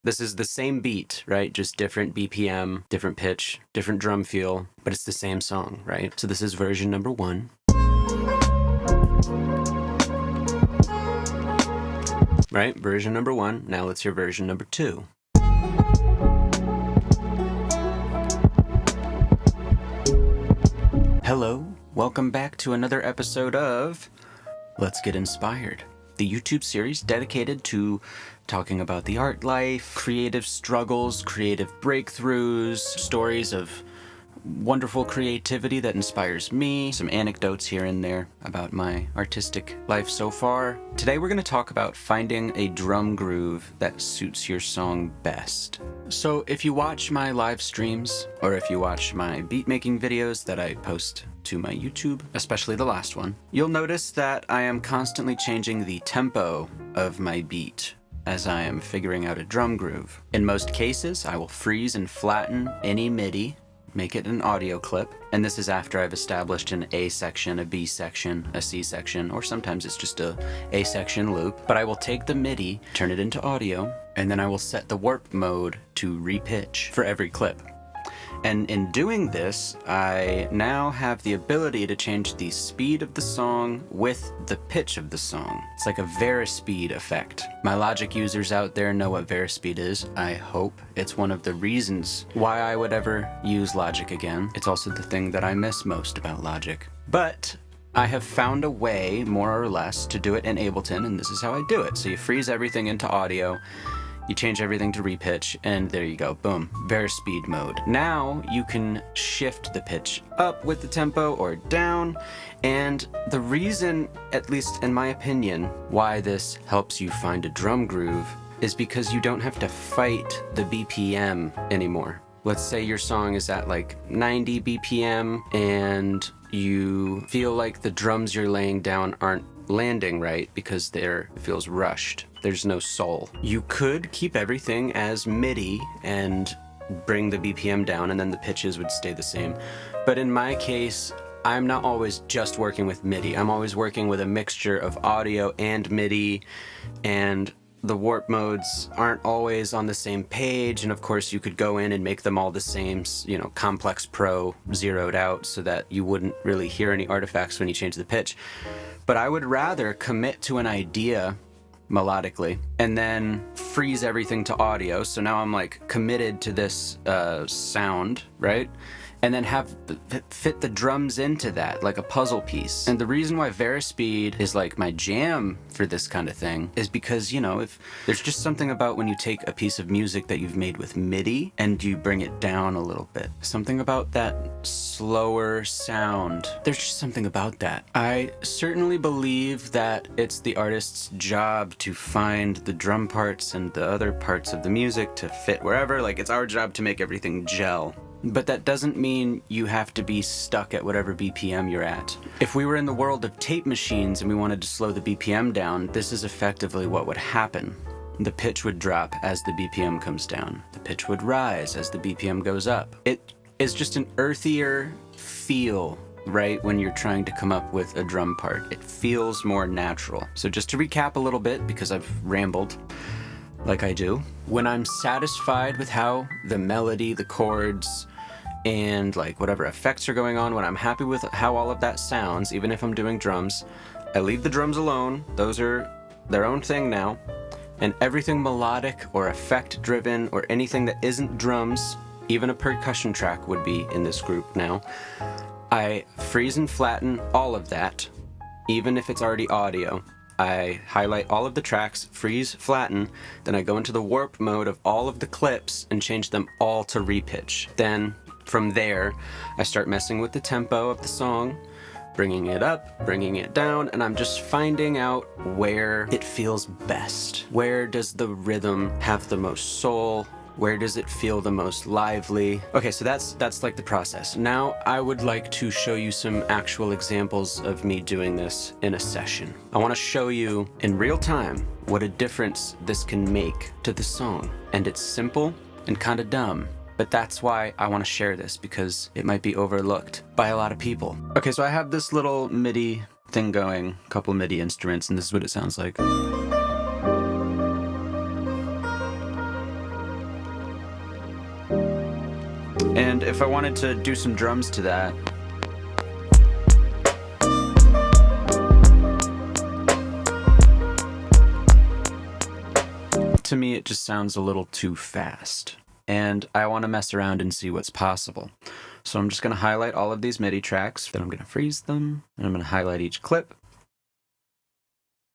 This is the same beat, right? Just different BPM, different pitch, different drum feel, but it's the same song, right? So this is version number 1. Right? Version number 1. Now let's hear version number 2. Hello, welcome back to another episode of Let's Get Inspired, the YouTube series dedicated to talking about the art life, creative struggles, creative breakthroughs, stories of wonderful creativity that inspires me, some anecdotes here and there about my artistic life so far. Today we're going to talk about finding a drum groove that suits your song best. So if you watch my live streams, or if you watch my beat making videos that I post to my YouTube, especially the last one, you'll notice that I am constantly changing the tempo of my beat as I am figuring out a drum groove. In most cases, I will freeze and flatten any MIDI, make it an audio clip, and this is after I've established an A section, a B section, a C section, or sometimes it's just a A section loop. But I will take the MIDI, turn it into audio, and then I will set the warp mode to repitch for every clip. And in doing this, I now have the ability to change the speed of the song with the pitch of the song. It's like a varispeed effect. My Logic users out there know what varispeed is, I hope. It's one of the reasons why I would ever use Logic again. It's also the thing that I miss most about Logic. But I have found a way, more or less, to do it in Ableton, and this is how I do it. So you freeze everything into audio, you change everything to repitch, and there you go, boom, varispeed mode. Now you can shift the pitch up with the tempo or down, and the reason, at least in my opinion, why this helps you find a drum groove is because you don't have to fight the BPM anymore. Let's say your song is at like 90 BPM and you feel like the drums you're laying down aren't landing right because it feels rushed. There's no soul. You could keep everything as MIDI and bring the BPM down and then the pitches would stay the same. But in my case, I'm not always just working with MIDI. I'm always working with a mixture of audio and MIDI, and the warp modes aren't always on the same page, and of course you could go in and make them all the same, complex pro zeroed out so that you wouldn't really hear any artifacts when you change the pitch. But I would rather commit to an idea melodically and then freeze everything to audio. So now I'm like committed to this sound, right? And then fit the drums into that like a puzzle piece. And the reason why varispeed is like my jam for this kind of thing is because, if there's just something about when you take a piece of music that you've made with MIDI and you bring it down a little bit. Something about that slower sound. There's just something about that. I certainly believe that it's the artist's job to find the drum parts and the other parts of the music to fit wherever. Like, it's our job to make everything gel. But that doesn't mean you have to be stuck at whatever BPM you're at. If we were in the world of tape machines and we wanted to slow the BPM down, this is effectively what would happen. The pitch would drop as the BPM comes down. The pitch would rise as the BPM goes up. It is just an earthier feel, right, when you're trying to come up with a drum part. It feels more natural. So just to recap a little bit, because I've rambled like I do, when I'm satisfied with how the melody, the chords, and like whatever effects are going on, when I'm happy with how all of that sounds, even if I'm doing drums, I leave the drums alone. Those are their own thing now. And everything melodic or effect driven or anything that isn't drums, even a percussion track would be in this group now. I freeze and flatten all of that, even if it's already audio. I highlight all of the tracks, freeze, flatten, then I go into the warp mode of all of the clips and change them all to repitch. Then from there, I start messing with the tempo of the song, bringing it up, bringing it down, and I'm just finding out where it feels best. Where does the rhythm have the most soul? Where does it feel the most lively? Okay, so that's like the process. Now I would like to show you some actual examples of me doing this in a session. I want to show you in real time what a difference this can make to the song. And it's simple and kind of dumb, but that's why I want to share this, because it might be overlooked by a lot of people. Okay, so I have this little MIDI thing going, a couple MIDI instruments, and this is what it sounds like. And if I wanted to do some drums to that, to me it just sounds a little too fast. And I want to mess around and see what's possible. So I'm just going to highlight all of these MIDI tracks, then I'm going to freeze them, and I'm going to highlight each clip,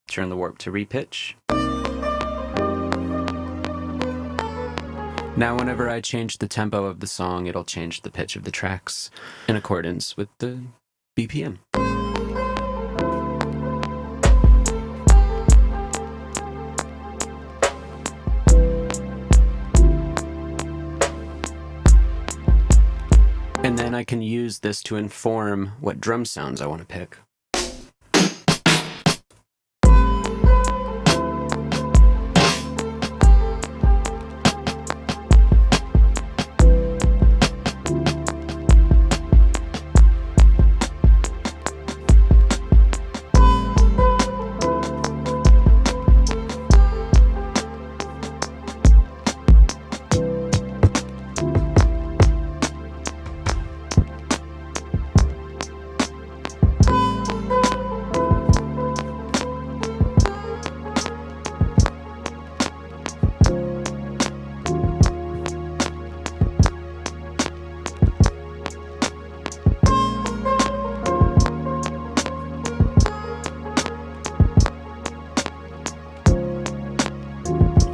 turn the warp to repitch. Now whenever I change the tempo of the song, it'll change the pitch of the tracks in accordance with the BPM. And then I can use this to inform what drum sounds I want to pick.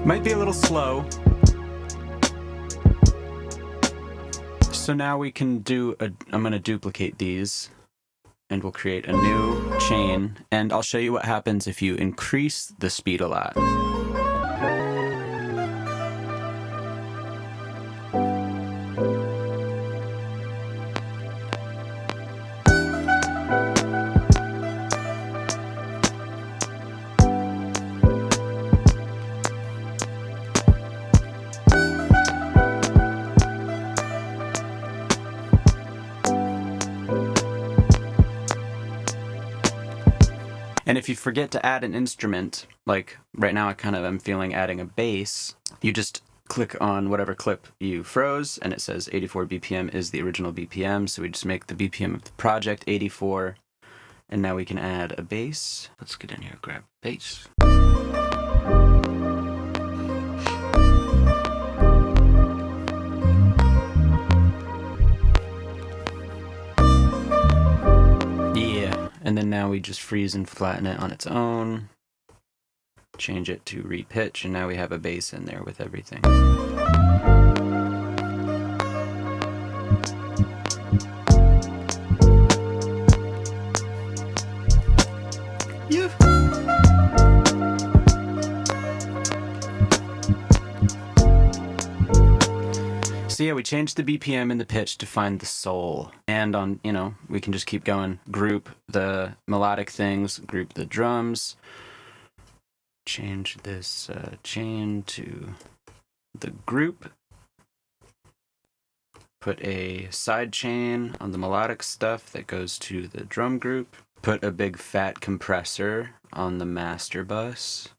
Might be a little slow. So now we can do I'm going to duplicate these and we'll create a new chain, and I'll show you what happens if you increase the speed a lot. And if you forget to add an instrument, like right now I kind of am feeling adding a bass, you just click on whatever clip you froze and it says 84 BPM is the original BPM. So we just make the BPM of the project 84. And now we can add a bass. Let's get in here, grab bass. And then now we just freeze and flatten it on its own, change it to repitch, and now we have a bass in there with everything. Yeah. So yeah, we changed the BPM and the pitch to find the soul. And on, we can just keep going. Group the melodic things, group the drums. Change this chain to the group. Put a side chain on the melodic stuff that goes to the drum group. Put a big fat compressor on the master bus.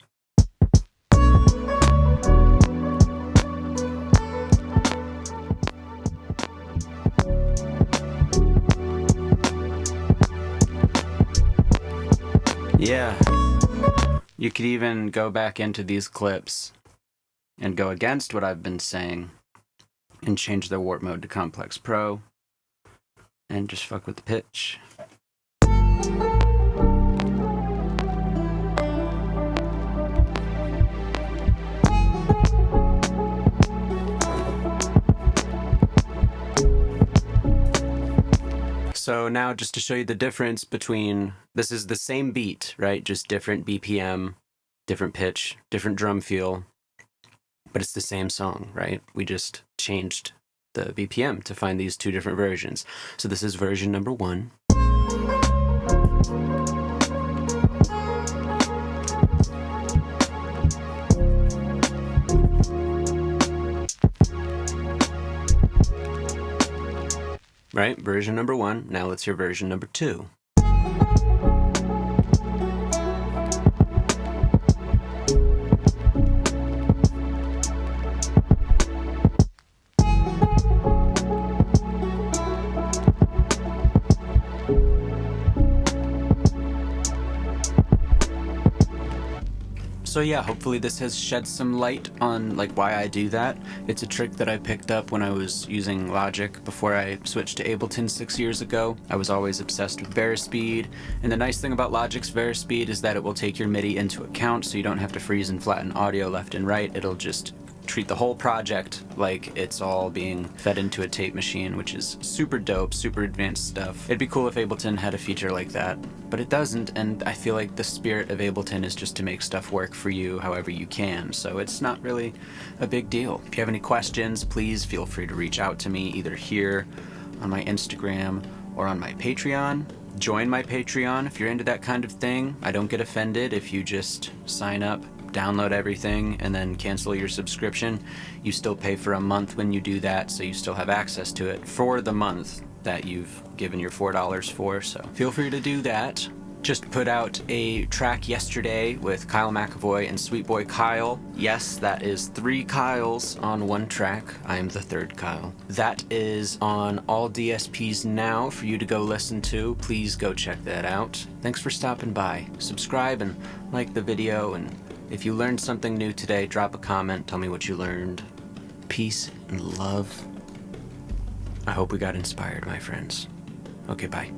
Yeah, you could even go back into these clips and go against what I've been saying and change the warp mode to Complex Pro and just fuck with the pitch. So now just to show you the difference between, this is the same beat, right? Just different BPM, different pitch, different drum feel, but it's the same song, right? We just changed the BPM to find these two different versions. So this is version number 1. Right, version number 1. Now let's hear version number 2. So yeah, hopefully this has shed some light on like why I do that. It's a trick that I picked up when I was using Logic before I switched to Ableton 6 years ago. I was always obsessed with Verispeed, and the nice thing about Logic's Verispeed is that it will take your MIDI into account, so you don't have to freeze and flatten audio left and right. It'll just treat the whole project like it's all being fed into a tape machine, which is super dope, super advanced stuff. It'd be cool if Ableton had a feature like that, but it doesn't, and I feel like the spirit of Ableton is just to make stuff work for you however you can, so it's not really a big deal. If you have any questions, please feel free to reach out to me either here on my Instagram or on my Patreon. Join my Patreon if you're into that kind of thing. I don't get offended if you just sign up, download everything, and then cancel your subscription. You still pay for a month when you do that, so you still have access to it for the month that you've given your $4 for, so feel free to do that. Just put out a track yesterday with Kyle McAvoy and Sweet Boy Kyle. Yes, that is 3 Kyles on one track. I am the 3rd Kyle. That is on all DSPs now for you to go listen to. Please go check that out. Thanks for stopping by. Subscribe and like the video, and if you learned something new today, drop a comment, tell me what you learned. Peace and love. I hope we got inspired, my friends. Okay, bye.